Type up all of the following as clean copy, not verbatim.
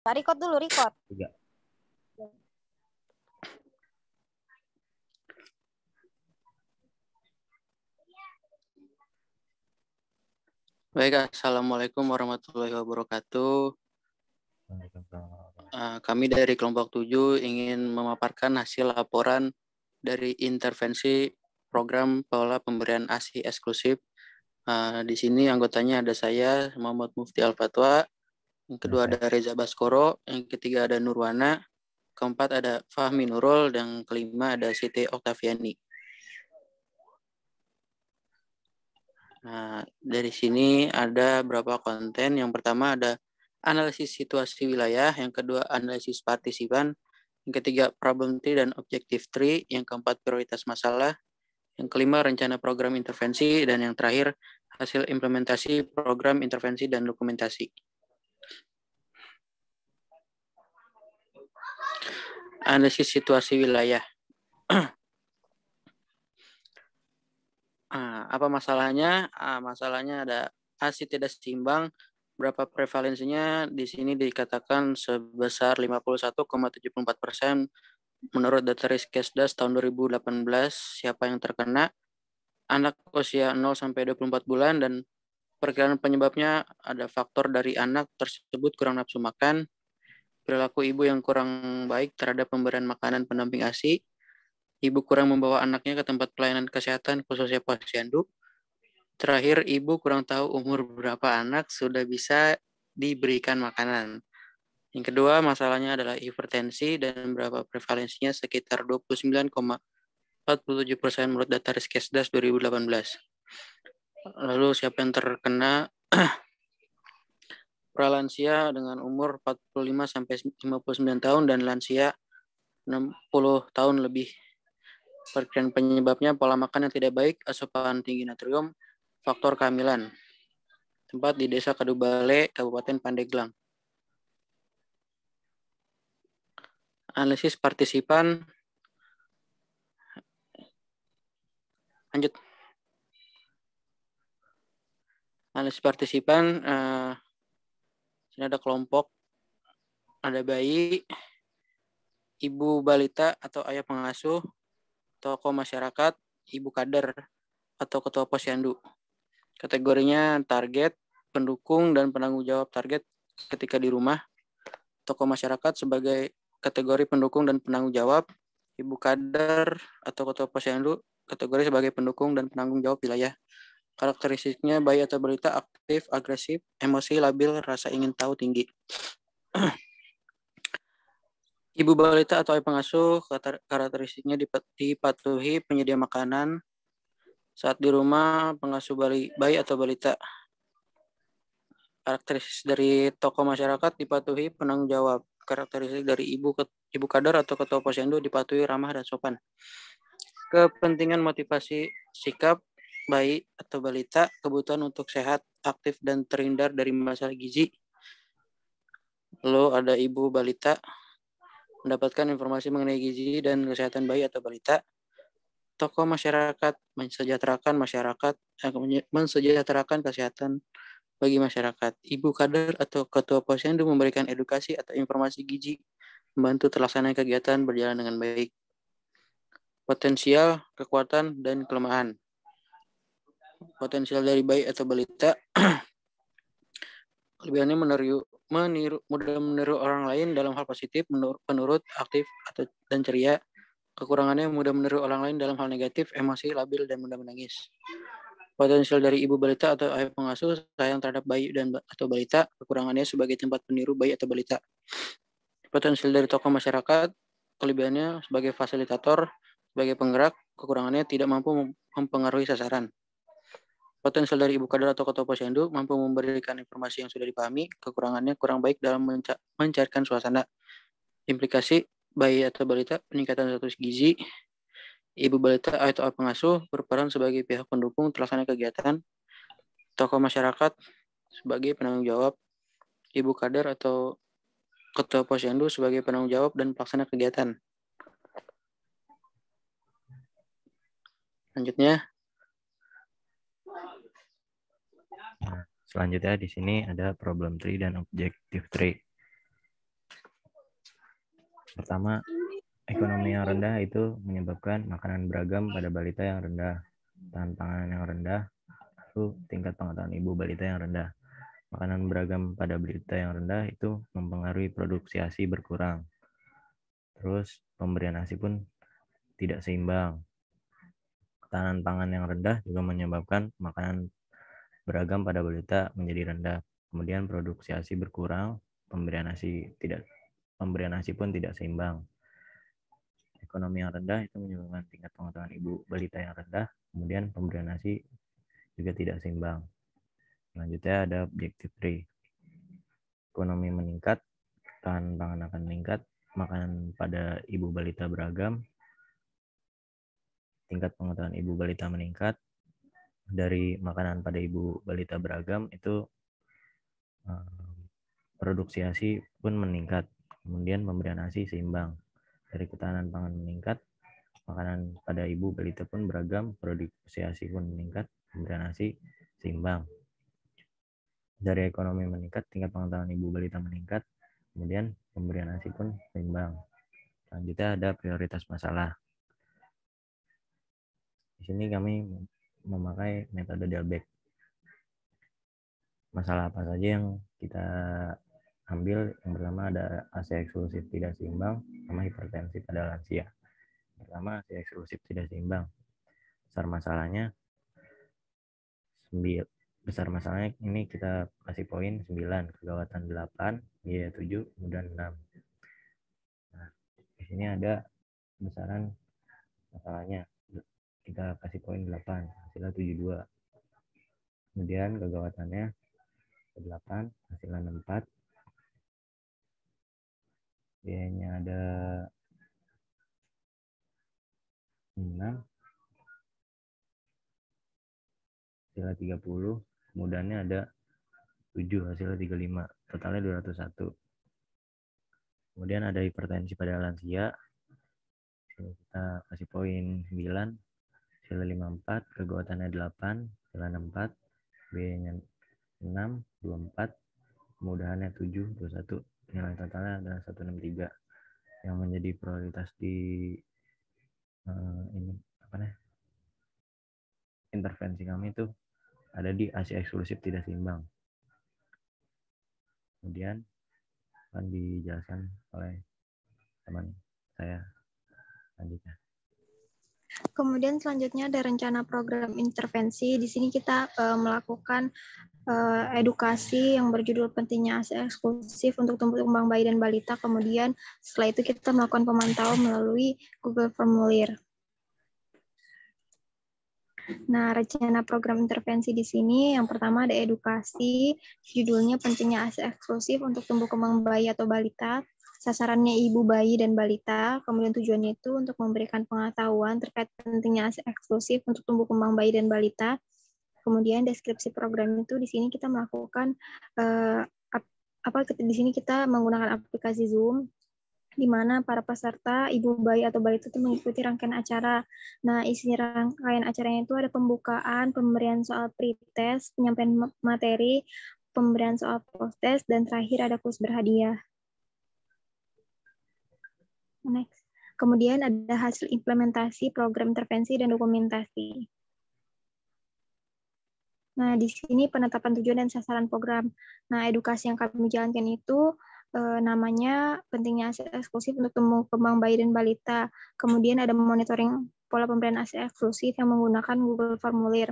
Record dulu, record. Tiga. Baik, Assalamualaikum warahmatullahi wabarakatuh. Kami dari kelompok 7 ingin memaparkan hasil laporan dari intervensi program pola pemberian ASI eksklusif. Di sini anggotanya ada saya, Muhammad Mufti Al-Fatwa. Yang kedua ada Reza Baskoro. Yang ketiga ada Nurwana. Keempat ada Fahmi Nurul. Dan kelima ada Siti Oktaviani. Nah, dari sini ada beberapa konten. Yang pertama ada analisis situasi wilayah, yang kedua analisis partisipan, yang ketiga problem tree dan objective tree, yang keempat prioritas masalah, yang kelima rencana program intervensi, dan yang terakhir hasil implementasi program intervensi dan dokumentasi. Analisis situasi wilayah. Apa masalahnya? Masalahnya ada ASI tidak seimbang. Berapa prevalensinya? Di sini dikatakan sebesar 51,74% menurut data Riskesdas tahun 2018. Siapa yang terkena? Anak usia 0 sampai 24 bulan, dan perkiraan penyebabnya ada faktor dari anak tersebut kurang nafsu makan, perilaku ibu yang kurang baik terhadap pemberian makanan pendamping ASI, ibu kurang membawa anaknya ke tempat pelayanan kesehatan khususnya posyandu. Terakhir, ibu kurang tahu umur berapa anak sudah bisa diberikan makanan. Yang kedua, masalahnya adalah hipertensi dan berapa prevalensinya sekitar 29,47% menurut data Riskesdas 2018. Lalu siapa yang terkena? Pralansia dengan umur 45 sampai 59 tahun dan lansia 60 tahun lebih. Perkiraan penyebabnya pola makan yang tidak baik, asupan tinggi natrium, faktor kehamilan. Tempat di Desa Kadubale, Kabupaten Pandeglang. Analisis partisipan. Lanjut. Analisis partisipan. Sini ada kelompok. Ada bayi, ibu balita atau ayah pengasuh, tokoh masyarakat, ibu kader atau ketua posyandu. Kategorinya target, pendukung, dan penanggung jawab target ketika di rumah. Tokoh masyarakat sebagai kategori pendukung dan penanggung jawab. Ibu kader atau ketua posyandu kategori sebagai pendukung dan penanggung jawab wilayah. Karakteristiknya bayi atau balita aktif, agresif, emosi labil, rasa ingin tahu tinggi. Ibu balita atau ayah pengasuh karakteristiknya dipatuhi penyedia makanan saat di rumah pengasuh bayi atau balita. Karakteristik dari tokoh masyarakat dipatuhi penanggung jawab. Karakteristik dari ibu kader atau ketua posyandu dipatuhi ramah dan sopan. Kepentingan motivasi sikap bayi atau balita, kebutuhan untuk sehat, aktif, dan terhindar dari masalah gizi. Lalu ada ibu balita mendapatkan informasi mengenai gizi dan kesehatan bayi atau balita. Tokoh masyarakat mensejahterakan kesehatan bagi masyarakat. Ibu kader atau ketua posyandu memberikan edukasi atau informasi gizi, membantu terlaksananya kegiatan berjalan dengan baik. Potensial, kekuatan, dan kelemahan. Potensial dari bayi atau balita. Kelebihannya mudah meniru orang lain dalam hal positif, penurut, aktif, dan ceria. Kekurangannya mudah meniru orang lain dalam hal negatif, emosi, labil, dan mudah menangis. Potensial dari ibu balita atau ayah pengasuh sayang terhadap bayi atau balita. Kekurangannya sebagai tempat peniru bayi atau balita. Potensial dari tokoh masyarakat. Kelebihannya sebagai fasilitator, sebagai penggerak. Kekurangannya tidak mampu mempengaruhi sasaran. Potensial dari ibu kader atau ketua posyandu mampu memberikan informasi yang sudah dipahami. Kekurangannya kurang baik dalam mencairkan suasana. Implikasi bayi atau balita, peningkatan status gizi. Ibu balita atau pengasuh berperan sebagai pihak pendukung terlaksana kegiatan. Tokoh masyarakat sebagai penanggung jawab. Ibu kader atau ketua posyandu sebagai penanggung jawab dan pelaksana kegiatan. Lanjutnya. Selanjutnya di sini ada problem tree dan objective tree. Pertama, ekonomi yang rendah itu menyebabkan makanan beragam pada balita yang rendah, tahan pangan yang rendah, lalu tingkat pengetahuan ibu balita yang rendah. Makanan beragam pada balita yang rendah itu mempengaruhi produksi ASI berkurang. Terus pemberian ASI pun tidak seimbang. Ketahanan pangan yang rendah juga menyebabkan makanan beragam pada balita menjadi rendah. Kemudian produksi ASI berkurang, pemberian ASI pun tidak seimbang. Ekonomi yang rendah itu menyebabkan tingkat pengetahuan ibu balita yang rendah, kemudian pemberian ASI juga tidak seimbang. Selanjutnya ada objektif 3. Ekonomi meningkat, ketahanan pangan akan meningkat, makanan pada ibu balita beragam, tingkat pengetahuan ibu balita meningkat. Dari makanan pada ibu balita beragam itu produksi ASI pun meningkat, kemudian pemberian ASI seimbang. Dari ketahanan pangan meningkat, makanan pada ibu balita pun beragam, produksi ASI pun meningkat, pemberian ASI seimbang. Dari ekonomi meningkat, tingkat pengetahuan ibu balita meningkat, kemudian pemberian ASI pun seimbang. Selanjutnya ada prioritas masalah. Di sini kami memakai metode Delbecq. Masalah apa saja yang kita ambil? Yang pertama ada ASI eksklusif tidak seimbang sama hipertensi pada lansia. Pertama, ASI eksklusif tidak seimbang. Besar masalahnya ini kita kasih poin 9, kegawatan 8, biaya 7, kemudian 6. Nah, di sini ada besaran masalahnya. Kita kasih poin 8, hasilnya 72. Kemudian kegawatannya 8, hasilnya 64. Biayanya ada 6, hasilnya 30. Kemudiannya ada 7, hasilnya 35. Totalnya 201. Kemudian ada hipertensi pada lansia. Kita kasih poin 9, hasilnya 54, kegawatannya 8, hasilnya 64, biayanya 6, 24, kemudahannya 7, 21. Nilai totalnya adalah 163. Yang menjadi prioritas di intervensi kami itu ada di ASI eksklusif tidak seimbang. Kemudian akan dijelaskan oleh teman saya selanjutnya. Kemudian selanjutnya ada rencana program intervensi. Di sini kita melakukan edukasi yang berjudul pentingnya ASI eksklusif untuk tumbuh kembang bayi dan balita. Kemudian setelah itu kita melakukan pemantauan melalui Google Formulir. Nah, rencana program intervensi di sini yang pertama ada edukasi, judulnya pentingnya ASI eksklusif untuk tumbuh kembang bayi atau balita. Sasarannya ibu bayi dan balita, kemudian tujuannya itu untuk memberikan pengetahuan terkait pentingnya ASI eksklusif untuk tumbuh kembang bayi dan balita. Kemudian deskripsi program itu di sini kita melakukan di sini kita menggunakan aplikasi Zoom, di mana para peserta ibu bayi atau balita itu mengikuti rangkaian acara. Nah, isi rangkaian acaranya itu ada pembukaan, pemberian soal pretest, penyampaian materi, pemberian soal post-test, dan terakhir ada kuis berhadiah. Next. Kemudian ada hasil implementasi program intervensi dan dokumentasi. Nah, di sini penetapan tujuan dan sasaran program. Nah, edukasi yang kami jalankan itu namanya pentingnya ASI eksklusif untuk tumbuh kembang bayi dan balita. Kemudian ada monitoring pola pemberian ASI eksklusif yang menggunakan Google Formulir.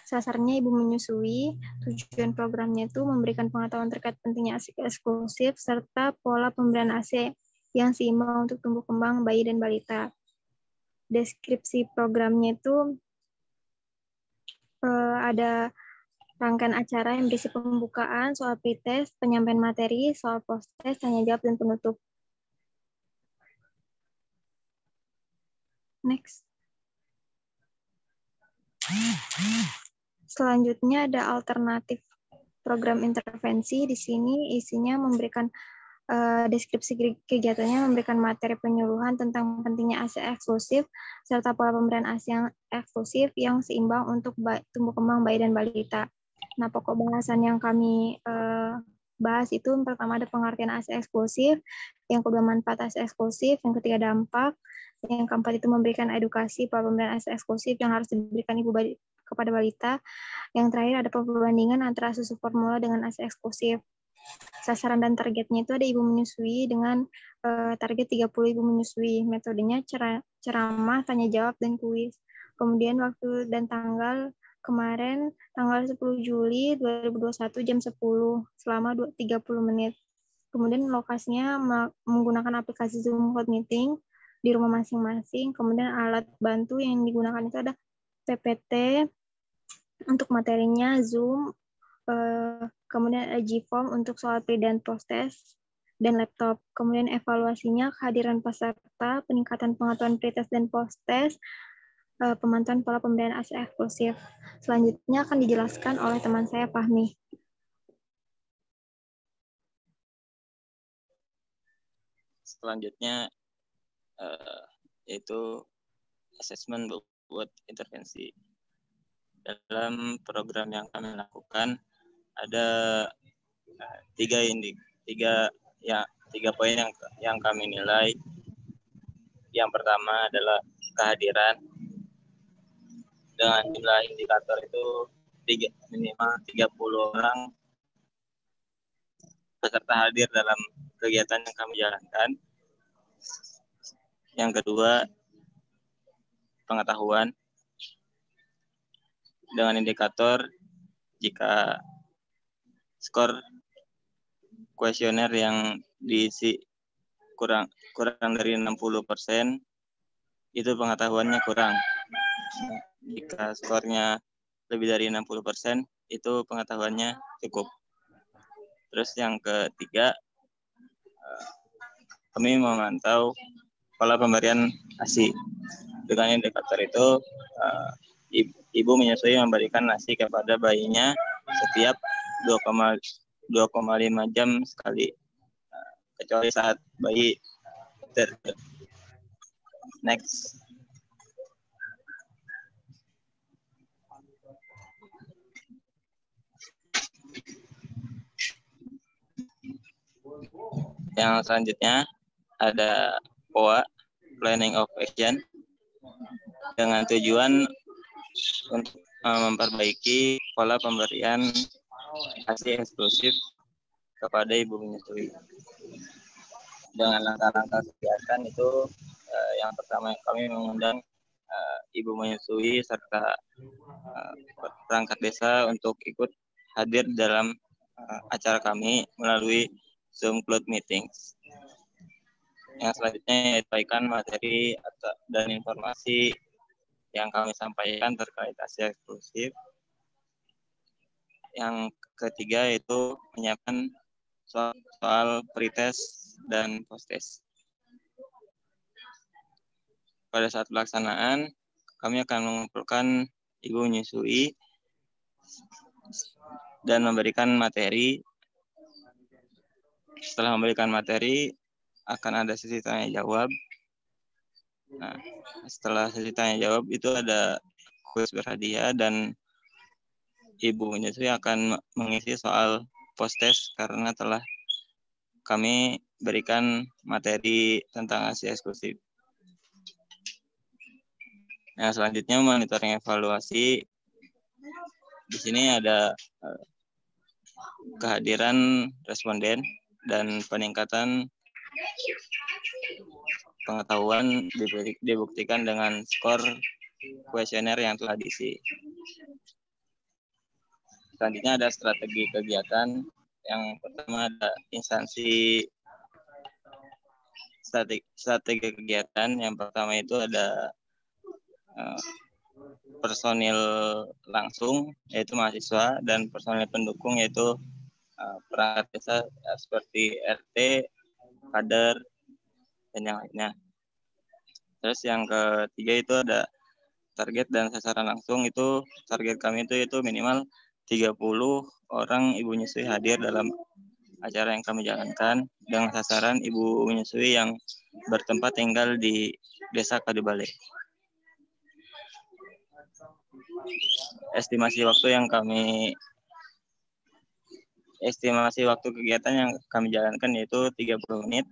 Sasarannya ibu menyusui. Tujuan programnya itu memberikan pengetahuan terkait pentingnya ASI eksklusif serta pola pemberian ASI yang seimbang untuk tumbuh kembang bayi dan balita. Deskripsi programnya itu ada rangkaian acara yang berisi pembukaan, soal pretest, penyampaian materi, soal post-test, tanya jawab, dan penutup. Next. Selanjutnya ada alternatif program intervensi. Di sini isinya memberikan deskripsi kegiatannya, memberikan materi penyuluhan tentang pentingnya ASI eksklusif, serta pola pemberian ASI yang eksklusif yang seimbang untuk tumbuh kembang bayi dan balita. Nah, pokok bahasan yang kami bahas itu yang pertama ada pengertian ASI eksklusif, yang kedua manfaat ASI eksklusif, yang ketiga dampak, yang keempat itu memberikan edukasi pola pemberian ASI eksklusif yang harus diberikan ibu kepada balita, yang terakhir ada perbandingan antara susu formula dengan ASI eksklusif. Sasaran dan targetnya itu ada ibu menyusui dengan target 30 ibu menyusui. Metodenya ceramah, tanya jawab, dan kuis. Kemudian waktu dan tanggal kemarin tanggal 10 Juli 2021 jam 10 selama 30 menit. Kemudian lokasinya menggunakan aplikasi Zoom Cloud Meeting di rumah masing-masing. Kemudian alat bantu yang digunakan itu ada PPT, untuk materinya Zoom, kemudian ada G-Form untuk soal pre dan post test, dan laptop. Kemudian evaluasinya kehadiran peserta, peningkatan pengetahuan pre-test dan post-test, pemantauan pola pemberian ASI eksklusif. Selanjutnya akan dijelaskan oleh teman saya, Fahmi. Selanjutnya yaitu asesmen buat intervensi. Dalam program yang kami lakukan ada tiga poin yang kami nilai. Yang pertama adalah kehadiran. Dengan jumlah indikator itu minimal 30 orang peserta hadir dalam kegiatan yang kami jalankan. Yang kedua, pengetahuan. Dengan indikator jika skor kuesioner yang diisi kurang dari 60%, itu pengetahuannya kurang. Jika skornya lebih dari 60%, itu pengetahuannya cukup. Terus yang ketiga, kami memantau pola pemberian ASI. Dengan indikator itu, ibu menyusui memberikan ASI kepada bayinya setiap 2,5 jam sekali, kecuali saat bayi next. Yang selanjutnya ada POA, Planning of Action, dengan tujuan untuk memperbaiki pola pemberian ASI eksklusif kepada ibu menyusui. Dengan langkah-langkah kegiatan itu, yang pertama kami mengundang ibu menyusui serta perangkat desa untuk ikut hadir dalam acara kami melalui Zoom Cloud Meetings. Yang selanjutnya menyampaikan materi dan informasi yang kami sampaikan terkait ASI eksklusif. Yang ketiga itu menyiapkan soal pre-test dan post-test. Pada saat pelaksanaan, kami akan mengumpulkan ibu menyusui dan memberikan materi. Setelah memberikan materi, akan ada sesi tanya jawab. Nah, setelah sesi tanya jawab itu ada kuis berhadiah dan ibu menyusui akan mengisi soal post-test karena telah kami berikan materi tentang ASI eksklusif. Nah, selanjutnya monitoring evaluasi. Di sini ada kehadiran responden dan peningkatan pengetahuan dibuktikan dengan skor kuesioner yang telah diisi. Selanjutnya ada strategi kegiatan. Yang pertama ada instansi strategi kegiatan. Yang pertama itu ada personil langsung, yaitu mahasiswa, dan personil pendukung, yaitu perangkat desa seperti RT, kader, dan yang lainnya. Terus yang ketiga itu ada target dan sasaran langsung. Itu target kami itu minimal 30 orang ibu menyusui hadir dalam acara yang kami jalankan, dengan sasaran ibu menyusui yang bertempat tinggal di Desa Kadubale. Estimasi waktu yang kami estimasi waktu kegiatan yang kami jalankan yaitu 30 menit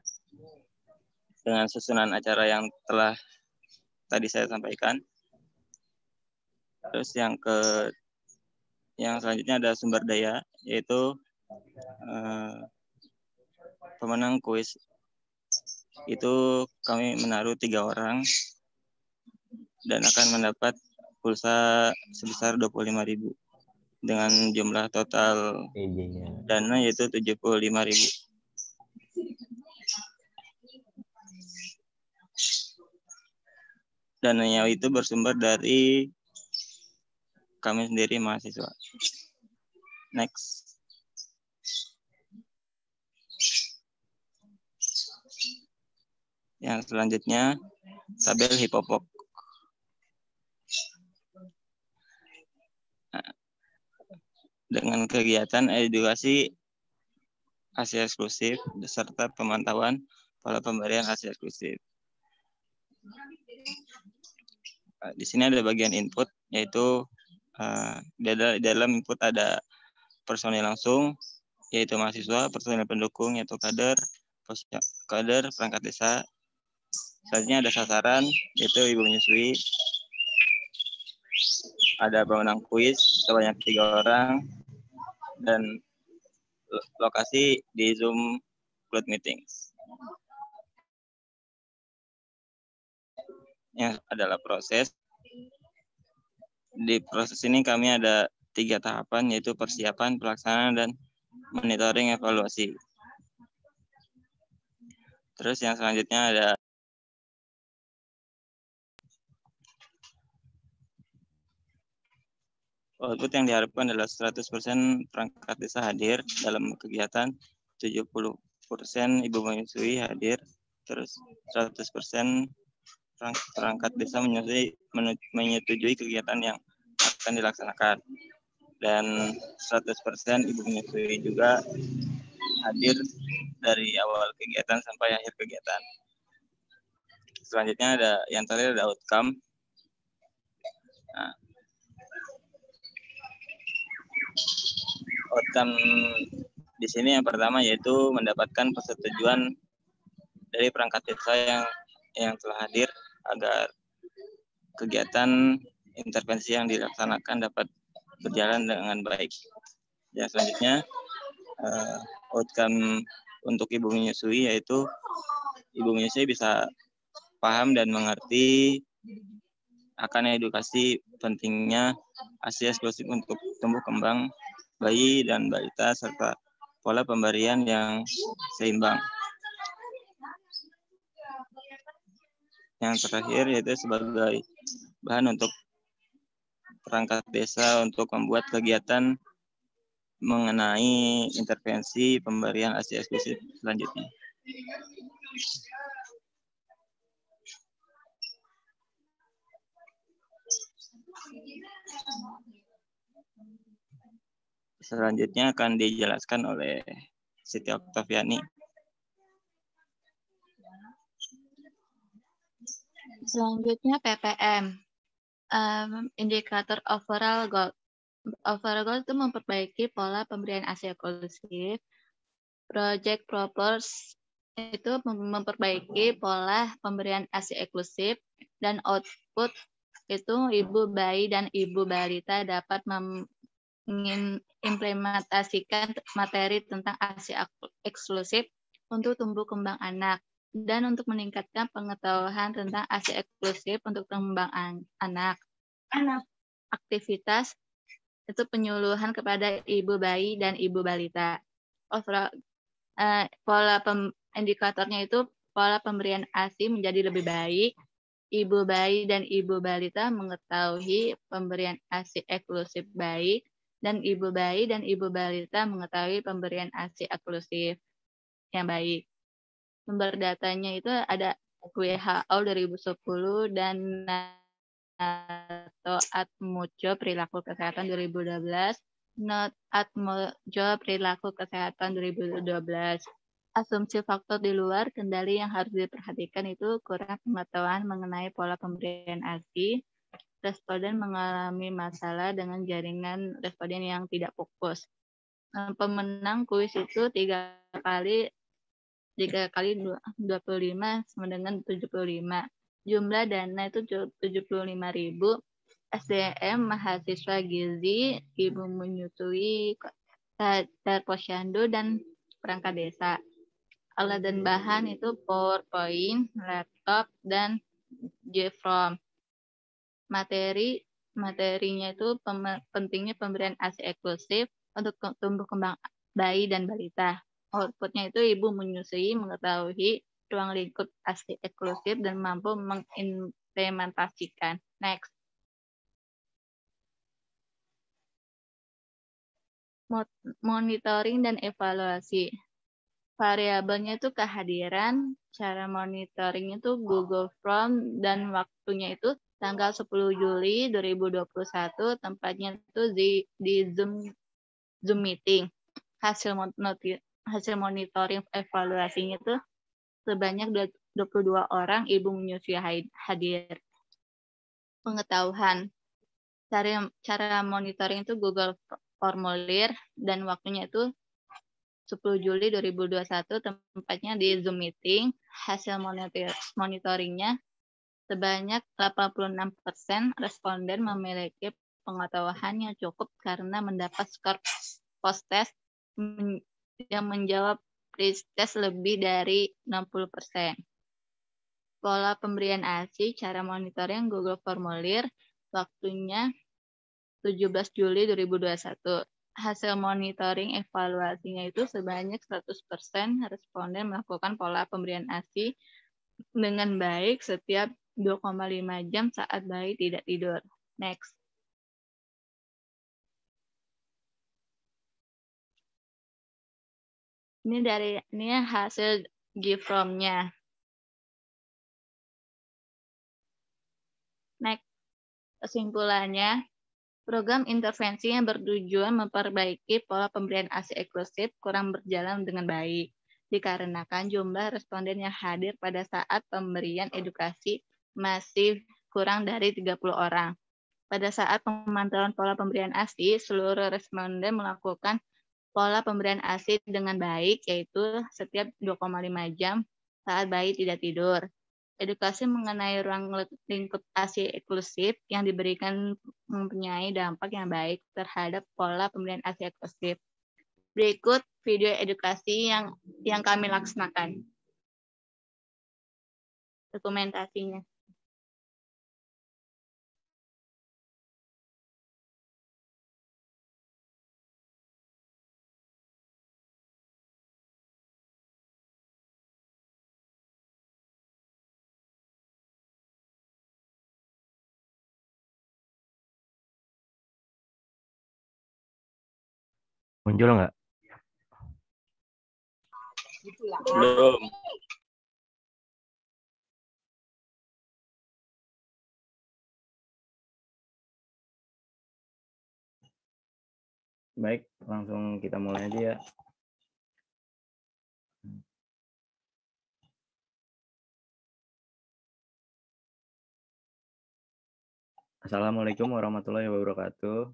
dengan susunan acara yang telah tadi saya sampaikan. Terus yang selanjutnya ada sumber daya, yaitu pemenang kuis. Itu kami menaruh 3 orang dan akan mendapat pulsa sebesar 25.000 dengan jumlah total dana yaitu 75.000. Dananya itu bersumber dari kami sendiri mahasiswa. Next. Yang selanjutnya tabel Hipopok. Dengan kegiatan edukasi Asia eksklusif beserta pemantauan pola pemberian Asia eksklusif. Di sini ada bagian input, yaitu di dalam input ada personil langsung, yaitu mahasiswa, personil pendukung, yaitu kader, perangkat desa. Selanjutnya ada sasaran, yaitu ibu menyusui. Ada pemenang kuis sebanyak 3 orang, dan lokasi di Zoom Cloud Meetings. Yang adalah proses. Di proses ini kami ada 3 tahapan, yaitu persiapan, pelaksanaan, dan monitoring evaluasi. Terus yang selanjutnya ada output yang diharapkan adalah 100% perangkat desa hadir dalam kegiatan, 70% ibu menyusui hadir, terus 100% perangkat desa menyetujui kegiatan yang akan dilaksanakan, dan 100% ibu menyusui juga hadir dari awal kegiatan sampai akhir kegiatan. Selanjutnya ada yang terakhir ada outcome. Nah, outcome di sini yang pertama yaitu mendapatkan persetujuan dari perangkat desa yang telah hadir agar kegiatan intervensi yang dilaksanakan dapat berjalan dengan baik. Yang selanjutnya outcome untuk ibu menyusui, yaitu ibu menyusui bisa paham dan mengerti akan edukasi pentingnya ASI eksklusif untuk tumbuh kembang bayi dan balita serta pola pemberian yang seimbang. Yang terakhir yaitu sebagai bahan untuk perangkat desa untuk membuat kegiatan mengenai intervensi pemberian ASI eksklusif selanjutnya. Selanjutnya akan dijelaskan oleh Siti Oktaviani. Selanjutnya PPM, indikator overall goal. Overall goal itu memperbaiki pola pemberian ASI eksklusif. Project purpose itu memperbaiki pola pemberian ASI eksklusif, dan output itu ibu bayi dan ibu balita dapat mengimplementasikan materi tentang ASI eksklusif untuk tumbuh kembang anak, dan untuk meningkatkan pengetahuan tentang ASI eksklusif untuk kembang anak. Aktivitas itu penyuluhan kepada ibu bayi dan ibu balita. Overall, pola indikatornya itu pola pemberian ASI menjadi lebih baik. Ibu bayi dan ibu balita mengetahui pemberian ASI eksklusif baik, dan ibu bayi dan ibu balita mengetahui pemberian ASI eksklusif yang baik. Sumber datanya itu ada WHO 2010 dan NATO Atmojo Perilaku Kesehatan 2012, Not Atmojo Perilaku Kesehatan 2012. Asumsi faktor di luar kendali yang harus diperhatikan itu kurang pengetahuan mengenai pola pemberian ASI, responden mengalami masalah dengan jaringan responden yang tidak fokus, Pemenang kuis itu 3 kali 25 sama dengan 75. Jumlah dana itu 75.000. SDM mahasiswa gizi, ibu menyusui, posyandu, dan perangkat desa. Alat dan bahan itu PowerPoint, laptop, dan JFrom. Materinya itu pentingnya pemberian ASI eksklusif untuk tumbuh kembang bayi dan balita. Outputnya itu ibu menyusui, mengetahui ruang lingkup ASI eksklusif dan mampu mengimplementasikan. Next. Monitoring dan evaluasi. Variabelnya itu kehadiran, cara monitoringnya itu Google Form, dan waktunya itu tanggal 10 Juli 2021, tempatnya itu di Zoom meeting. Hasil monitoring evaluasinya itu sebanyak 22 orang ibu menyusui hadir. Pengetahuan. Cara monitoring itu Google formulir, dan waktunya itu 10 Juli 2021, tempatnya di Zoom meeting. Hasil monitoringnya sebanyak 86% responden memiliki pengetahuan yang cukup karena mendapat skor post-test yang menjawab pre-test lebih dari 60%. Pola pemberian ASI, cara monitoring Google formulir, waktunya 17 Juli 2021. Hasil monitoring evaluasinya itu sebanyak 100% responden melakukan pola pemberian ASI dengan baik setiap 2,5 jam saat bayi tidak tidur. Next. Ini hasil GFROM-nya. Next. Kesimpulannya, program intervensi yang bertujuan memperbaiki pola pemberian ASI eksklusif kurang berjalan dengan baik, dikarenakan jumlah responden yang hadir pada saat pemberian edukasi masih kurang dari 30 orang. Pada saat pemantauan pola pemberian ASI, seluruh responden melakukan pola pemberian ASI dengan baik, yaitu setiap 2,5 jam saat bayi tidak tidur. Edukasi mengenai ruang lingkup ASI eksklusif yang diberikan mempunyai dampak yang baik terhadap pola pemberian ASI eksklusif. Berikut video edukasi yang kami laksanakan. Dokumentasinya. Muncul nggak? Belum. Baik, langsung kita mulai aja ya. Assalamualaikum warahmatullahi wabarakatuh.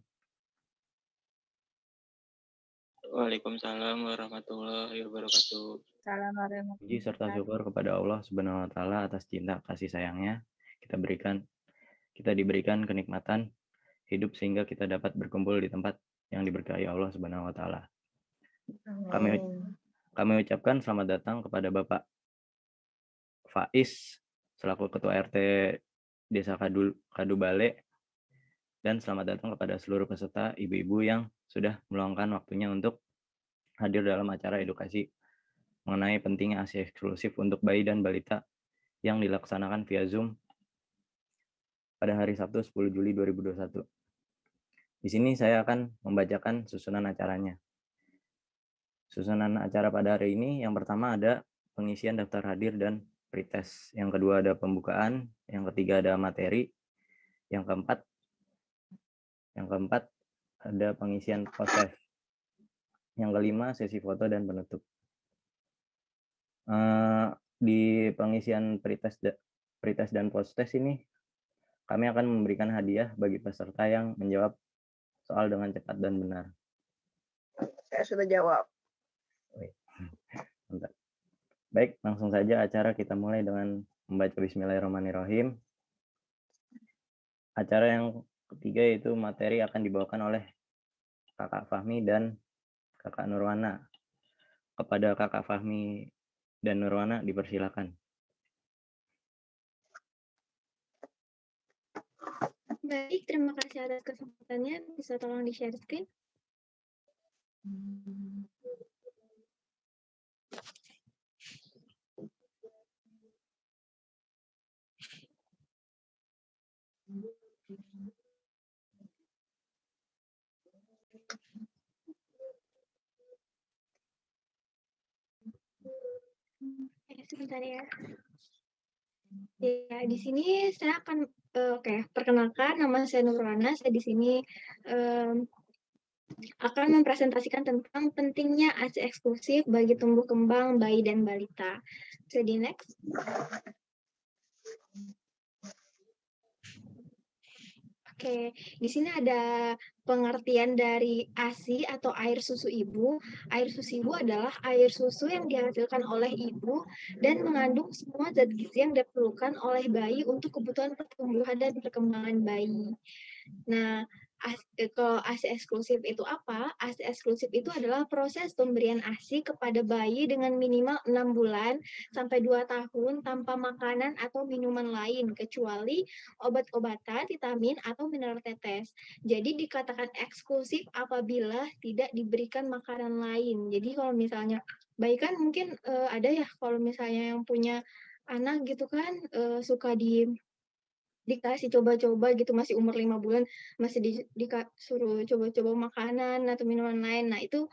Waalaikumsalam warahmatullahi wabarakatuh. Puji serta syukur kepada Allah Subhanahu wa taala atas cinta kasih sayangnya. Kita diberikan kenikmatan hidup sehingga kita dapat berkumpul di tempat yang diberkahi Allah Subhanahu wa taala. Kami ucapkan selamat datang kepada Bapak Faiz selaku Ketua RT Desa Kadubale, dan selamat datang kepada seluruh peserta ibu-ibu yang sudah meluangkan waktunya untuk hadir dalam acara edukasi mengenai pentingnya ASI eksklusif untuk bayi dan balita yang dilaksanakan via Zoom pada hari Sabtu 10 Juli 2021. Di sini saya akan membacakan susunan acaranya. Susunan acara pada hari ini, yang pertama ada pengisian daftar hadir dan pretest. Yang kedua ada pembukaan, yang ketiga ada materi, yang keempat ada pengisian post-test. Yang kelima sesi foto dan penutup. Di pengisian pretest dan post-test ini kami akan memberikan hadiah bagi peserta yang menjawab soal dengan cepat dan benar. Saya sudah jawab. Mantap. Baik, langsung saja acara kita mulai dengan membaca Bismillahirrahmanirrahim. Acara yang ketiga yaitu materi akan dibawakan oleh Kakak Fahmi dan Kakak Nurwana. Kepada Kakak Fahmi dan Nurwana dipersilakan. Baik, terima kasih atas kesempatannya. Bisa tolong di-share screen? Sebentar ya. Ya, di sini saya akan perkenalkan, nama saya Nurwana. Saya di sini akan mempresentasikan tentang pentingnya ASI eksklusif bagi tumbuh kembang bayi dan balita. Bisa di next. Oke, di sini ada pengertian dari ASI atau air susu ibu. Air susu ibu adalah air susu yang dihasilkan oleh ibu dan mengandung semua zat gizi yang diperlukan oleh bayi untuk kebutuhan pertumbuhan dan perkembangan bayi. Nah, kalau ASI eksklusif itu apa? ASI eksklusif itu adalah proses pemberian ASI kepada bayi dengan minimal 6 bulan sampai 2 tahun tanpa makanan atau minuman lain, kecuali obat-obatan, vitamin, atau mineral tetes. Jadi dikatakan eksklusif apabila tidak diberikan makanan lain. Jadi kalau misalnya, bayi kan mungkin ada ya kalau misalnya yang punya anak gitu kan, suka dikasih coba-coba gitu, masih umur 5 bulan masih disuruh coba-coba makanan atau minuman lain. Nah, itu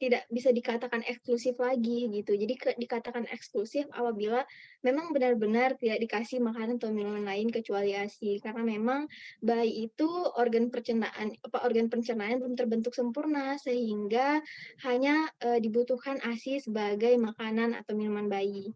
tidak bisa dikatakan eksklusif lagi gitu. Jadi dikatakan eksklusif apabila memang benar-benar tidak dikasih makanan atau minuman lain kecuali ASI, karena memang bayi itu organ pencernaan belum terbentuk sempurna sehingga hanya dibutuhkan ASI sebagai makanan atau minuman bayi.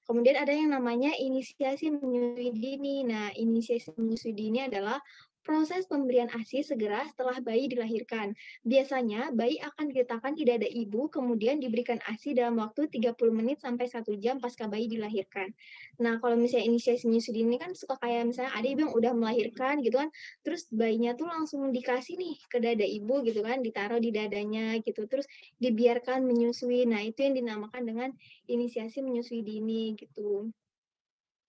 Kemudian ada yang namanya inisiasi menyusui dini. Nah, inisiasi menyusui dini adalah proses pemberian ASI segera setelah bayi dilahirkan. Biasanya, bayi akan diletakkan di dada ibu, kemudian diberikan ASI dalam waktu 30 menit sampai 1 jam pasca bayi dilahirkan. Nah, kalau misalnya inisiasi menyusui dini kan suka kayak misalnya ada ibu yang udah melahirkan gitu kan, terus bayinya tuh langsung dikasih nih ke dada ibu gitu kan, ditaruh di dadanya gitu, terus dibiarkan menyusui. Nah, itu yang dinamakan dengan inisiasi menyusui dini gitu.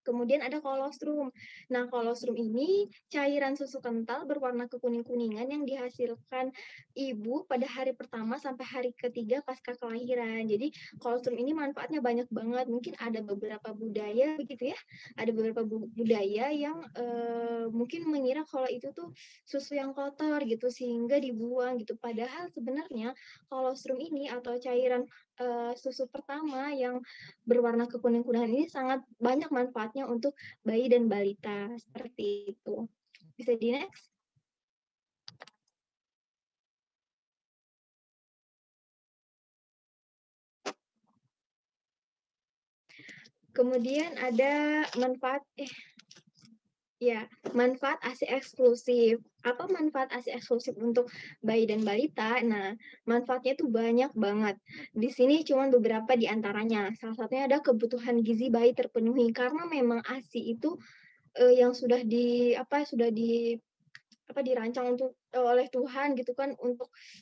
Kemudian ada kolostrum. Nah, kolostrum ini cairan susu kental berwarna kekuning-kuningan yang dihasilkan ibu pada hari pertama sampai hari ketiga pasca kelahiran. Jadi, kolostrum ini manfaatnya banyak banget. Mungkin ada beberapa budaya begitu ya. Ada beberapa budaya yang mungkin mengira kalau itu tuh susu yang kotor gitu sehingga dibuang gitu. Padahal sebenarnya kolostrum ini atau cairan susu pertama yang berwarna kekuning-kuningan ini sangat banyak manfaatnya untuk bayi dan balita, seperti itu. Bisa di next? Kemudian ada manfaat manfaat ASI eksklusif. Apa manfaat ASI eksklusif untuk bayi dan balita? Nah, manfaatnya itu banyak banget. Di sini cuma beberapa di antaranya. Salah satunya ada kebutuhan gizi bayi terpenuhi, karena memang ASI itu yang sudah dirancang oleh Tuhan gitu kan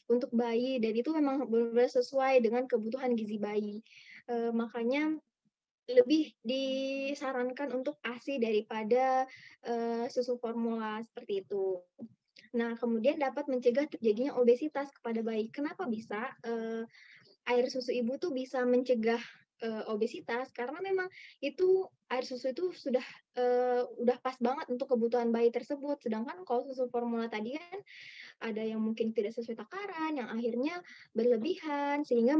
untuk bayi, dan itu memang benar-benar sesuai dengan kebutuhan gizi bayi. Makanya lebih disarankan untuk ASI daripada susu formula seperti itu. Nah, kemudian dapat mencegah terjadinya obesitas kepada bayi. Kenapa bisa? Air susu ibu tuh bisa mencegah obesitas karena memang itu air susu itu udah pas banget untuk kebutuhan bayi tersebut. Sedangkan kalau susu formula tadi kan ada yang mungkin tidak sesuai takaran, yang akhirnya berlebihan sehingga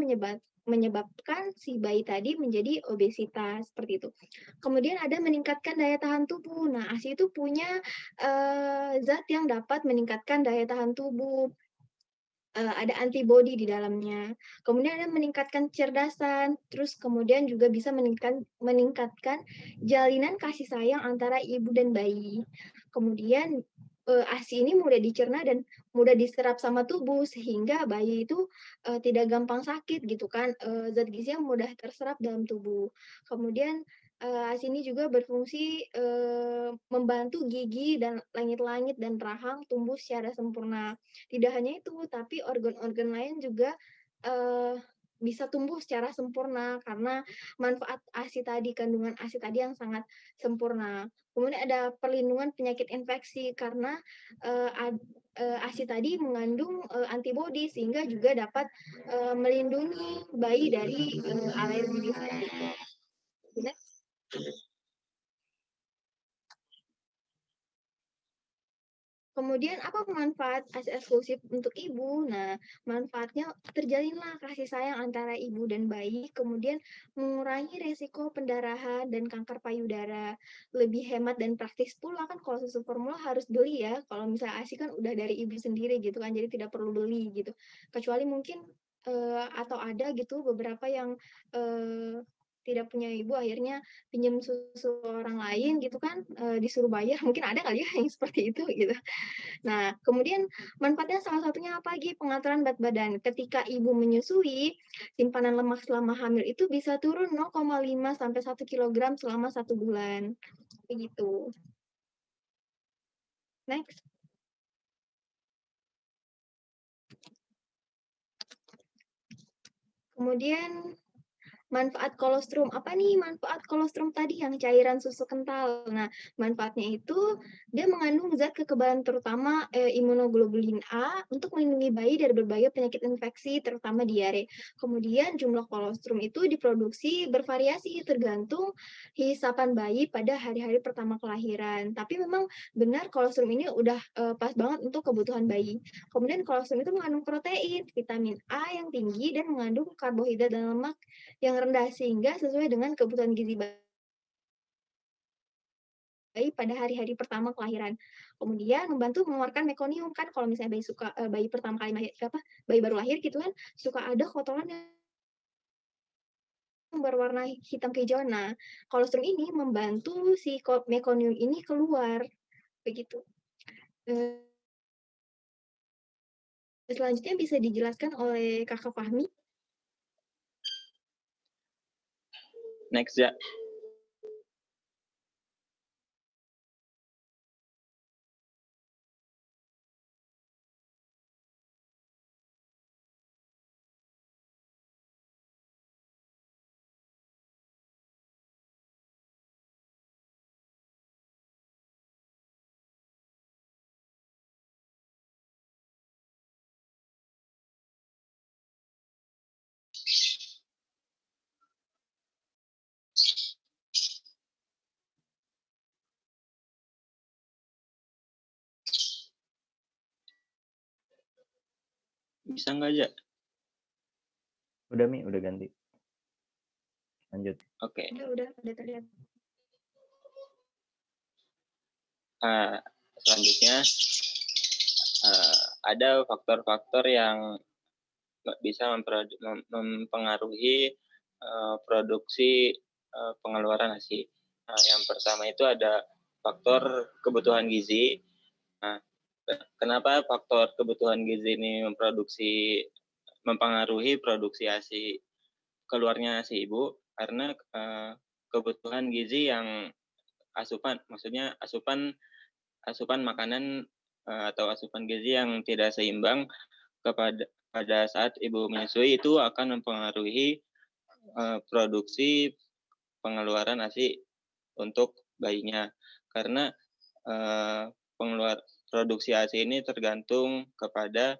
menyebabkan si bayi tadi menjadi obesitas seperti itu. Kemudian ada meningkatkan daya tahan tubuh. Nah, ASI itu punya zat yang dapat meningkatkan daya tahan tubuh. Ada antibodi di dalamnya. Kemudian ada meningkatkan kecerdasan, terus kemudian juga bisa meningkatkan jalinan kasih sayang antara ibu dan bayi. Kemudian ASI ini mudah dicerna dan mudah diserap sama tubuh sehingga bayi itu tidak gampang sakit gitu kan, zat gizi yang mudah terserap dalam tubuh. Kemudian ASI ini juga berfungsi membantu gigi dan langit-langit dan rahang tumbuh secara sempurna. Tidak hanya itu, tapi organ-organ lain juga bisa tumbuh secara sempurna karena manfaat ASI tadi, kandungan ASI tadi yang sangat sempurna. Kemudian ada perlindungan penyakit infeksi karena ASI tadi mengandung antibodi sehingga juga dapat melindungi bayi dari alergi. Kemudian apa manfaat ASI eksklusif untuk ibu? Nah, manfaatnya terjalinlah kasih sayang antara ibu dan bayi, kemudian mengurangi resiko pendarahan dan kanker payudara, lebih hemat dan praktis pula kan kalau susu formula harus beli ya, kalau misalnya ASI kan udah dari ibu sendiri gitu kan, jadi tidak perlu beli gitu. Kecuali mungkin atau ada gitu beberapa yang tidak punya ibu akhirnya pinjam susu orang lain gitu kan, disuruh bayar, mungkin ada kali ya yang seperti itu gitu. Nah, kemudian manfaatnya salah satunya apa lagi? Pengaturan berat badan. Ketika ibu menyusui, simpanan lemak selama hamil itu bisa turun 0,5 sampai 1 kg selama 1 bulan. Begitu. Next. Kemudian manfaat kolostrum. Apa nih manfaat kolostrum tadi yang cairan susu kental? Nah, manfaatnya itu dia mengandung zat kekebalan terutama imunoglobulin A untuk melindungi bayi dari berbagai penyakit infeksi terutama diare. Kemudian jumlah kolostrum itu diproduksi bervariasi tergantung hisapan bayi pada hari-hari pertama kelahiran. Tapi memang benar kolostrum ini udah pas banget untuk kebutuhan bayi. Kemudian kolostrum itu mengandung protein, vitamin A yang tinggi dan mengandung karbohidrat dan lemak yang rendah sehingga sesuai dengan kebutuhan gizi bayi pada hari-hari pertama kelahiran. Kemudian membantu mengeluarkan mekonium kan kalau misalnya bayi pertama kali bayi baru lahir gitu kan suka ada kotoran yang berwarna hitam kehijauan. Nah, kolostrum ini membantu si mekonium ini keluar begitu. Selanjutnya bisa dijelaskan oleh Kakak Fahmi. Next ya. Bisa nggak aja? Udah Mi, udah ganti. Lanjut. Oke. Udah terlihat. Selanjutnya ada faktor-faktor yang bisa mempengaruhi produksi pengeluaran ASI. Nah, yang pertama itu ada faktor kebutuhan gizi. Nah, kenapa faktor kebutuhan gizi ini mempengaruhi produksi ASI keluarnya ASI ibu? Karena kebutuhan gizi yang maksudnya asupan makanan atau asupan gizi yang tidak seimbang pada saat ibu menyusui itu akan mempengaruhi produksi pengeluaran ASI untuk bayinya karena produksi ASI ini tergantung kepada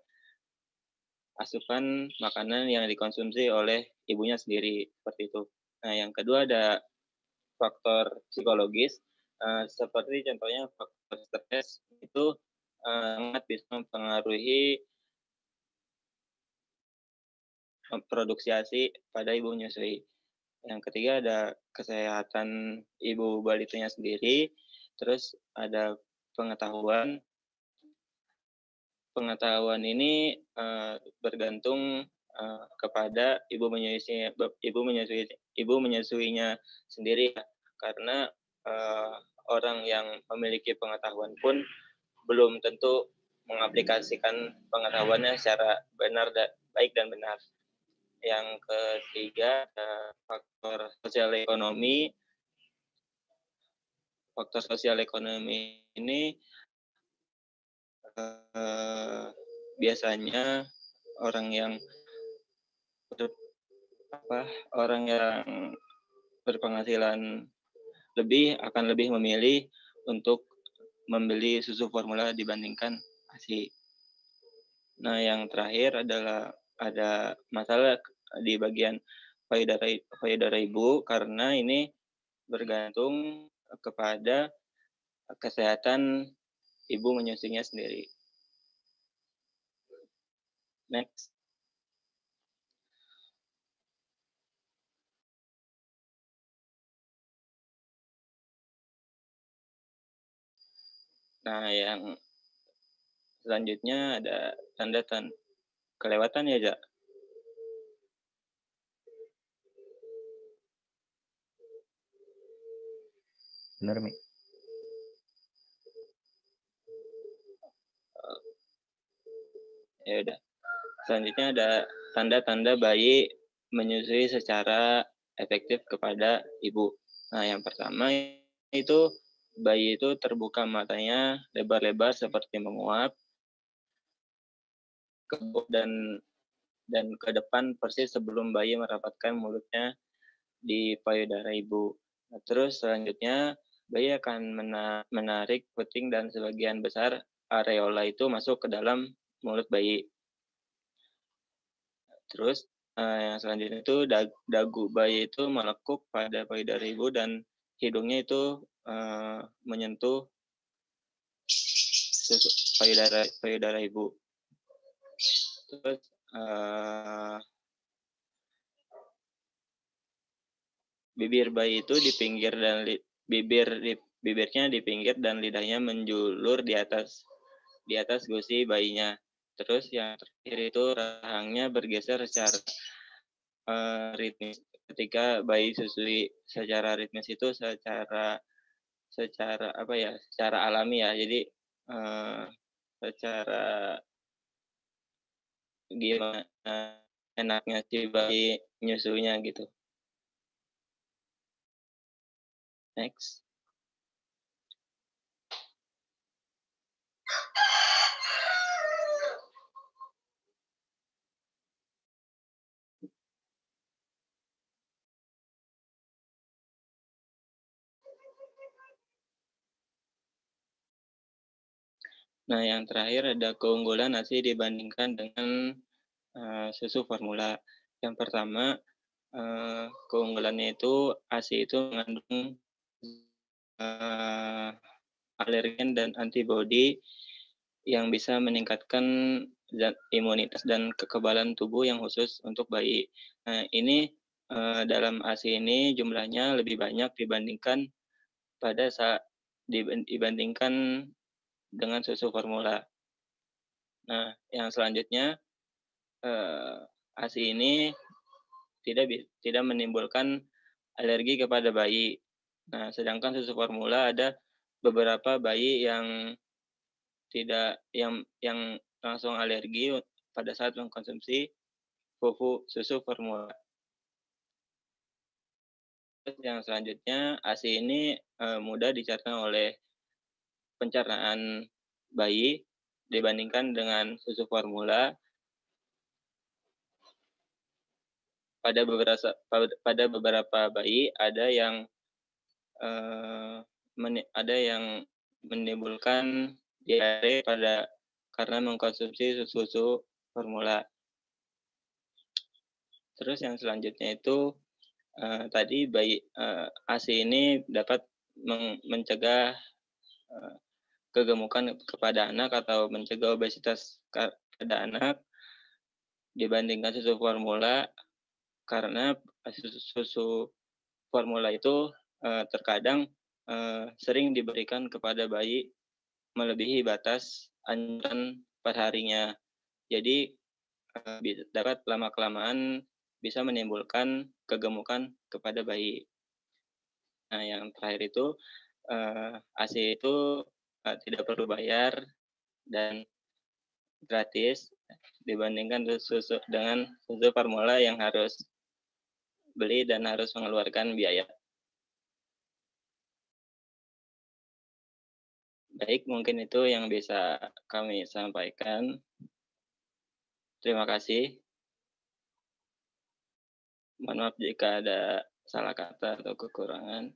asupan makanan yang dikonsumsi oleh ibunya sendiri seperti itu. Nah, yang kedua ada faktor psikologis seperti contohnya faktor stres itu sangat bisa mempengaruhi produksi ASI pada ibu menyusui. Yang ketiga ada kesehatan ibu balitanya sendiri, terus ada pengetahuan. Pengetahuan ini bergantung kepada ibu menyusuinya sendiri karena orang yang memiliki pengetahuan pun belum tentu mengaplikasikan pengetahuannya secara baik dan benar. Yang ketiga, faktor sosial ekonomi. Faktor sosial ekonomi ini biasanya orang yang berpenghasilan lebih akan lebih memilih untuk membeli susu formula dibandingkan ASI. Nah, yang terakhir adalah ada masalah di bagian payudara ibu karena ini bergantung kepada kesehatan ibu menyusuinya sendiri. Next. Nah, yang selanjutnya ada tanda kelewatan ya, Jak? Benar, Mi? Ya udah. Selanjutnya ada tanda-tanda bayi menyusui secara efektif kepada ibu. Nah, yang pertama itu bayi itu terbuka matanya lebar-lebar seperti menguap dan ke depan persis sebelum bayi merapatkan mulutnya di payudara ibu. Nah, terus selanjutnya bayi akan menarik puting dan sebagian besar areola itu masuk ke dalam mulut bayi. Terus yang selanjutnya itu dagu bayi itu melekuk pada payudara ibu dan hidungnya itu menyentuh payudara ibu. Terus bibir bayi itu di pinggir dan bibirnya di pinggir dan lidahnya menjulur di atas gusi bayinya. Terus yang terakhir itu rahangnya bergeser secara ritmis. Ketika bayi susui secara ritmis itu secara alami ya. Jadi secara gimana enaknya si bayi nyusunya gitu. Next. Nah, yang terakhir ada keunggulan ASI dibandingkan dengan susu formula. Yang pertama, keunggulannya itu ASI itu mengandung alergen dan antibodi yang bisa meningkatkan imunitas dan kekebalan tubuh yang khusus untuk bayi. Nah, ini dalam ASI ini jumlahnya lebih banyak dibandingkan dengan susu formula. Nah, yang selanjutnya ASI ini tidak menimbulkan alergi kepada bayi. Nah, sedangkan susu formula ada beberapa bayi yang langsung alergi pada saat mengkonsumsi susu formula. Yang selanjutnya, ASI ini mudah dicerna oleh pencernaan bayi dibandingkan dengan susu formula. Pada beberapa bayi ada yang menimbulkan diare karena mengkonsumsi susu formula. Terus yang selanjutnya itu tadi ASI ini dapat mencegah kegemukan kepada anak atau mencegah obesitas pada anak dibandingkan susu formula, karena susu formula itu terkadang sering diberikan kepada bayi melebihi batas anjuran per harinya. Jadi dapat lama-kelamaan bisa menimbulkan kegemukan kepada bayi. Nah, yang terakhir itu ASI itu tidak perlu bayar dan gratis dibandingkan susu dengan susu formula yang harus beli dan harus mengeluarkan biaya. Baik, mungkin itu yang bisa kami sampaikan. Terima kasih. Mohon maaf jika ada salah kata atau kekurangan.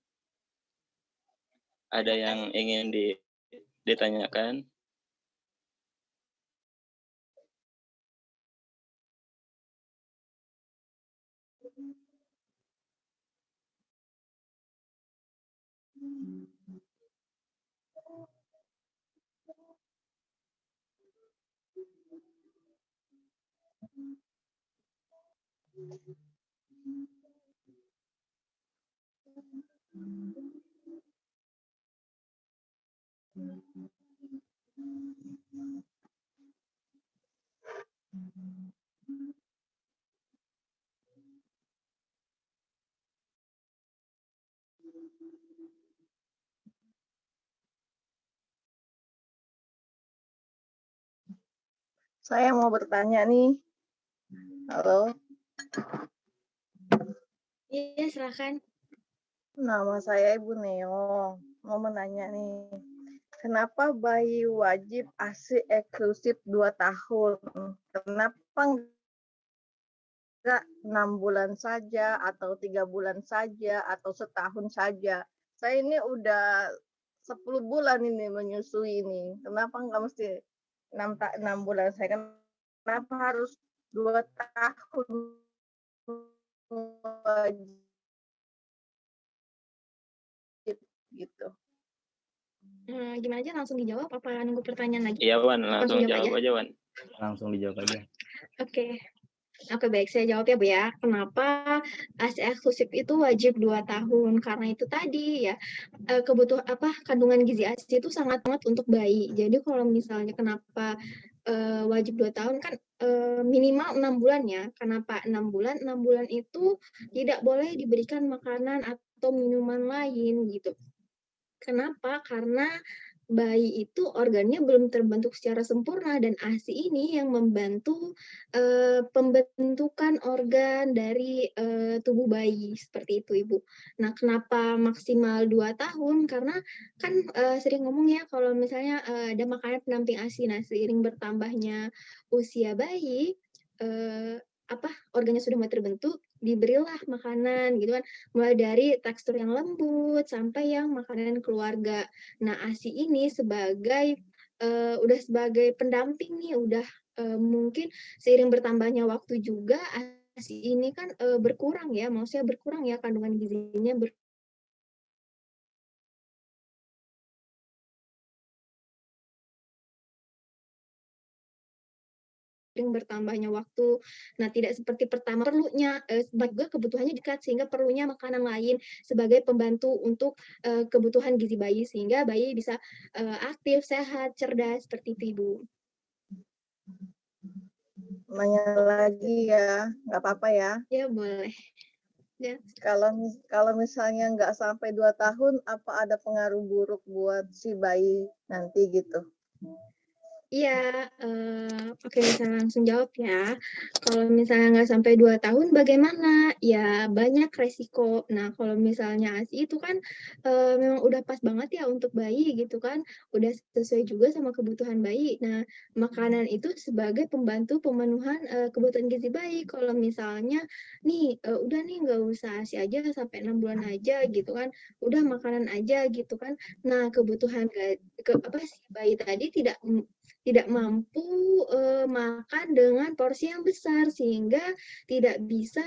Ada yang ingin ditanyakan? Saya mau bertanya nih. Halo. Iya, silakan. Nama saya Ibu Neo. Mau menanya nih. Kenapa bayi wajib ASI eksklusif 2 tahun? Kenapa enggak 6 bulan saja atau 3 bulan saja atau setahun saja? Saya ini udah 10 bulan ini menyusui ini. Kenapa enggak mesti 6 bulan? Saya kenapa harus 2 tahun wajib gitu? Gimana aja, langsung dijawab apa nunggu pertanyaan lagi? Iya, Wan, langsung jawab jawab aja, Wan. Langsung dijawab aja. Oke, baik, saya jawab ya, Bu ya. Kenapa ASI eksklusif itu wajib 2 tahun? Karena itu tadi ya, kandungan gizi ASI itu sangat banget untuk bayi. Jadi kalau misalnya kenapa wajib 2 tahun kan minimal 6 bulan ya. Kenapa 6 bulan? 6 bulan itu tidak boleh diberikan makanan atau minuman lain gitu. Kenapa? Karena bayi itu organnya belum terbentuk secara sempurna dan ASI ini yang membantu pembentukan organ dari tubuh bayi, seperti itu Ibu. Nah, kenapa maksimal 2 tahun? Karena kan sering ngomong ya kalau misalnya ada makanan pendamping ASI. Nah, seiring bertambahnya usia bayi, organnya sudah mulai terbentuk, diberilah makanan gitu kan, mulai dari tekstur yang lembut sampai yang makanan keluarga. Nah, ASI ini udah sebagai pendamping nih, udah mungkin seiring bertambahnya waktu juga ASI ini kan berkurang ya, maksudnya berkurang ya kandungan gizinya bertambahnya waktu. Nah, tidak seperti pertama perlunya, juga kebutuhannya dekat, sehingga perlunya makanan lain sebagai pembantu untuk kebutuhan gizi bayi, sehingga bayi bisa aktif, sehat, cerdas, seperti itu, Ibu. Nanya lagi ya, nggak apa-apa ya? Ya, boleh. Ya. Kalau misalnya nggak sampai 2 tahun, apa ada pengaruh buruk buat si bayi nanti gitu? Iya, oke, bisa langsung jawab ya. Kalau misalnya nggak sampai 2 tahun bagaimana? Ya banyak resiko. Nah, kalau misalnya ASI itu kan memang udah pas banget ya untuk bayi gitu kan, udah sesuai juga sama kebutuhan bayi. Nah, makanan itu sebagai pembantu pemenuhan kebutuhan gizi bayi. Kalau misalnya nih, udah nih nggak usah ASI aja sampai 6 bulan aja gitu kan, udah makanan aja gitu kan. Nah, kebutuhan si bayi tadi tidak mampu makan dengan porsi yang besar, sehingga tidak bisa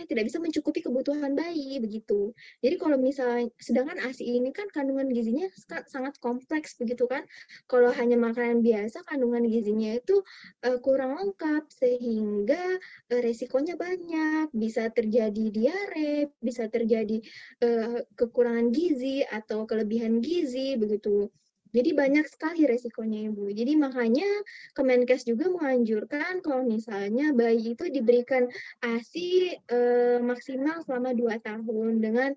tidak bisa mencukupi kebutuhan bayi begitu. Jadi kalau misalnya sedangkan ASI ini kan kandungan gizinya sangat kompleks begitu kan. Kalau hanya makanan biasa kandungan gizinya itu kurang lengkap, sehingga resikonya banyak, bisa terjadi diare, bisa terjadi kekurangan gizi atau kelebihan gizi begitu. Jadi banyak sekali resikonya, Ibu. Jadi makanya Kemenkes juga menganjurkan kalau misalnya bayi itu diberikan ASI maksimal selama 2 tahun dengan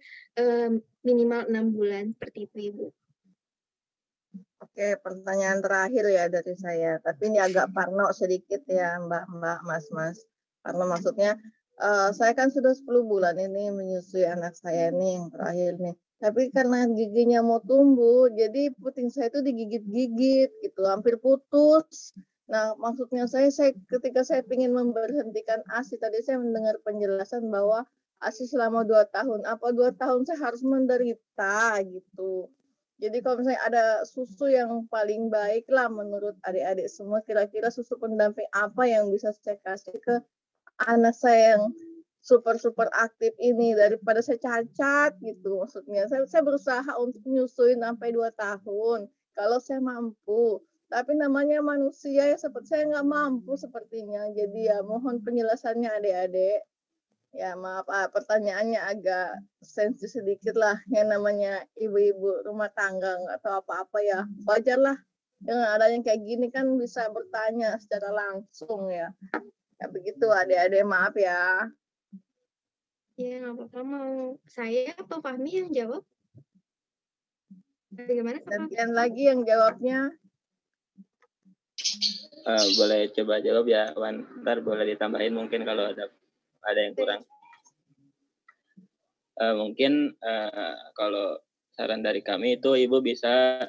minimal 6 bulan, seperti itu, Ibu. Oke, pertanyaan terakhir ya dari saya. Tapi ini agak parno sedikit ya, Mbak, Mas. Parno maksudnya, saya kan sudah 10 bulan ini menyusui anak saya nih yang terakhir nih. Tapi karena giginya mau tumbuh, jadi puting saya itu digigit-gigit gitu, hampir putus. Nah, maksudnya saya ketika saya ingin memberhentikan ASI, tadi saya mendengar penjelasan bahwa ASI selama 2 tahun. Apa 2 tahun saya harus menderita gitu? Jadi kalau misalnya ada susu yang paling baik lah menurut adik-adik semua, kira-kira susu pendamping apa yang bisa saya kasih ke anak saya yang super aktif ini daripada saya cacat gitu maksudnya. Saya berusaha untuk menyusuin sampai 2 tahun kalau saya mampu. Tapi namanya manusia ya seperti saya nggak mampu sepertinya. Jadi ya mohon penjelasannya adik-adik. Ya maaf, pertanyaannya agak sensitif sedikit lah. Yang namanya ibu-ibu rumah tangga nggak tahu apa-apa ya. Wajar lah dengan adanya kayak gini kan bisa bertanya secara langsung ya. Ya begitu adik-adik, maaf ya. Ya, nggak apa-apa. Mau saya atau Fahmi yang jawab? Bagaimana, Kak Fahmi? Gantian lagi yang jawabnya. Boleh coba jawab ya, Wan. Ntar boleh ditambahin mungkin kalau ada yang kurang. Mungkin kalau saran dari kami itu ibu bisa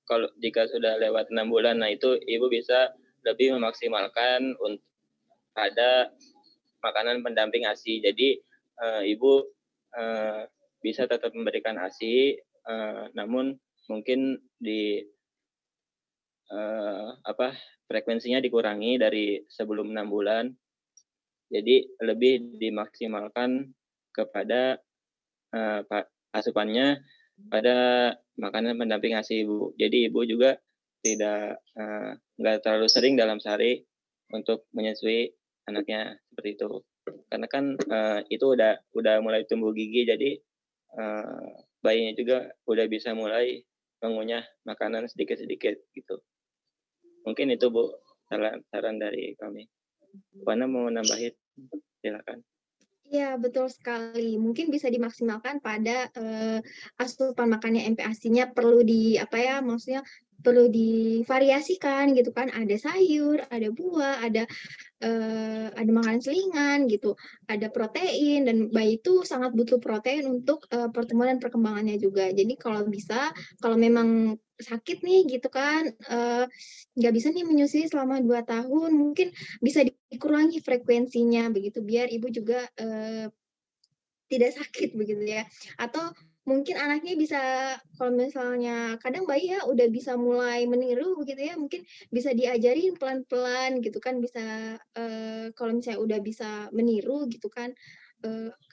kalau jika sudah lewat 6 bulan, nah itu ibu bisa lebih memaksimalkan pada makanan pendamping ASI. Jadi ibu bisa tetap memberikan ASI, namun mungkin di frekuensinya dikurangi dari sebelum 6 bulan. Jadi lebih dimaksimalkan kepada asupannya pada makanan pendamping ASI ibu. Jadi ibu juga nggak terlalu sering dalam sehari untuk menyusui anaknya seperti itu. Karena kan itu udah mulai tumbuh gigi, jadi bayinya juga udah bisa mulai mengunyah makanan sedikit-sedikit gitu. Mungkin itu Bu saran dari kami. Wana mau nambahin? Silakan. Iya, betul sekali. Mungkin bisa dimaksimalkan pada asupan makannya MPASI-nya perlu maksudnya perlu divariasikan gitu kan. Ada sayur, ada buah, ada makanan selingan gitu, ada protein, dan bayi itu sangat butuh protein untuk pertumbuhan dan perkembangannya juga. Jadi kalau bisa, kalau memang sakit nih gitu kan, nggak bisa nih menyusui selama 2 tahun, mungkin bisa dikurangi frekuensinya begitu biar ibu juga tidak sakit begitu ya. Atau mungkin anaknya bisa, kalau misalnya kadang bayi ya udah bisa mulai meniru begitu ya, mungkin bisa diajarin pelan-pelan gitu kan, bisa kalau misalnya udah bisa meniru gitu kan,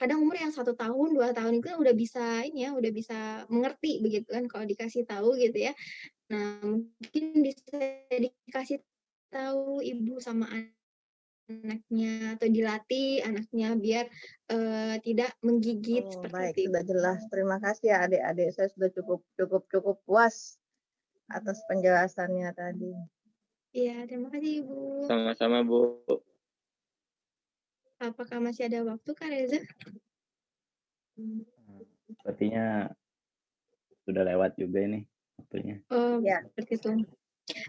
kadang umur yang 1 tahun 2 tahun itu udah bisa udah bisa mengerti begitu kan kalau dikasih tahu gitu ya. Nah, mungkin bisa dikasih tahu ibu sama anaknya atau dilatih anaknya biar tidak menggigit seperti Baik, itu. sudah jelas. Terima kasih ya adik-adik. Saya sudah cukup puas atas penjelasannya tadi. Iya, terima kasih Ibu. Sama-sama Bu. Apakah masih ada waktu Kak Reza? Sepertinya sudah lewat juga ini waktunya. Ya. Seperti itu.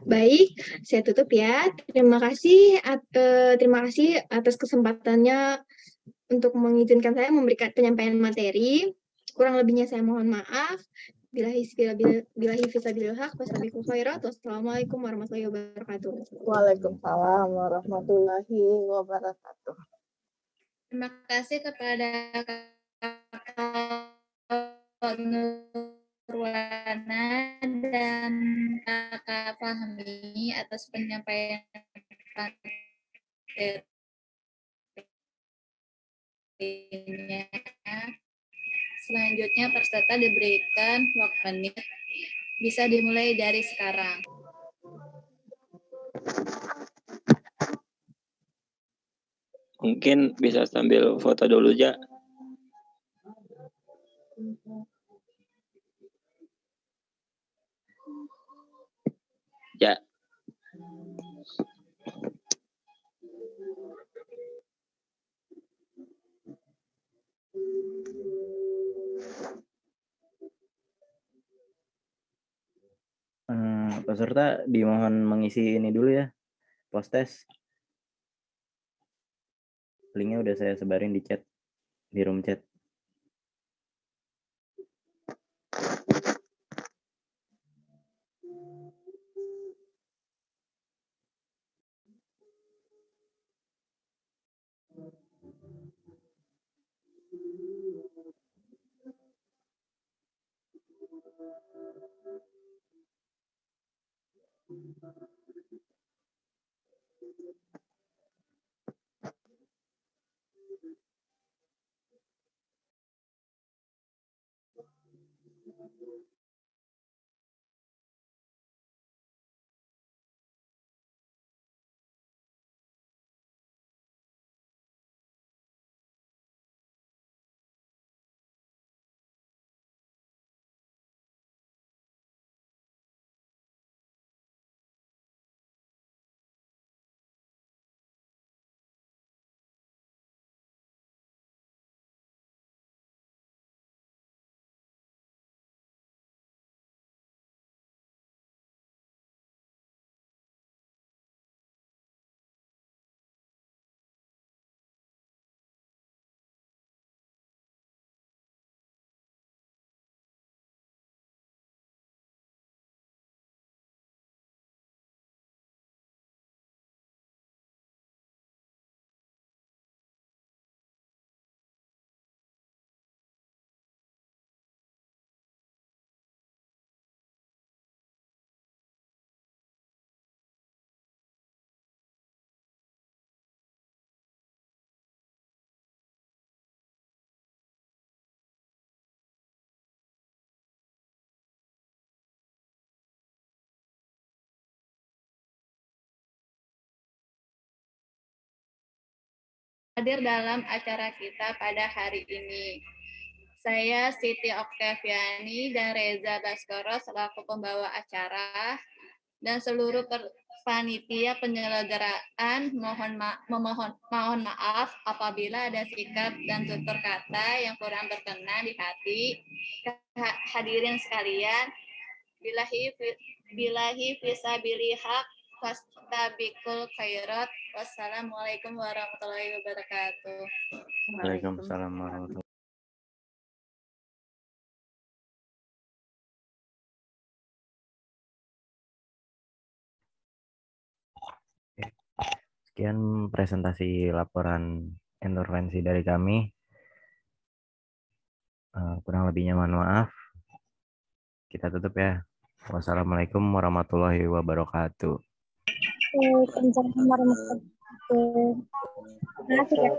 Baik, saya tutup ya. Terima kasih atas kesempatannya untuk mengizinkan saya memberikan penyampaian materi. Kurang lebihnya saya mohon maaf. Billahi fisabilil haq, wassalamualaikum warahmatullahi wabarakatuh. Waalaikumsalam warahmatullahi wabarakatuh. Terima kasih kepada Kakak Nurwana dan Kakak Fahmi atas penyampaian materinya. Selanjutnya peserta diberikan waktu menit. Bisa dimulai dari sekarang. Mungkin bisa sambil foto dulu aja. Ya. Peserta dimohon mengisi ini dulu ya, post test. Linknya udah saya sebarin di chat, di room chat. Hadir dalam acara kita pada hari ini. Saya Siti Oktaviani dan Reza Baskoro selaku pembawa acara dan seluruh panitia penyelenggaraan mohon maaf apabila ada sikap dan tutur kata yang kurang berkenan di hati. Hadirin sekalian, bilahi fisabilihaq fastabikul khairat. Wassalamualaikum warahmatullahi wabarakatuh. Waalaikumsalam warahmatullahi wabarakatuh. Sekian presentasi laporan intervensi dari kami. Kurang lebihnya mohon maaf. Kita tutup ya. Wassalamualaikum warahmatullahi wabarakatuh. Waalaikumsalam warahmatullahi wabarakatuh. Terima kasih ya.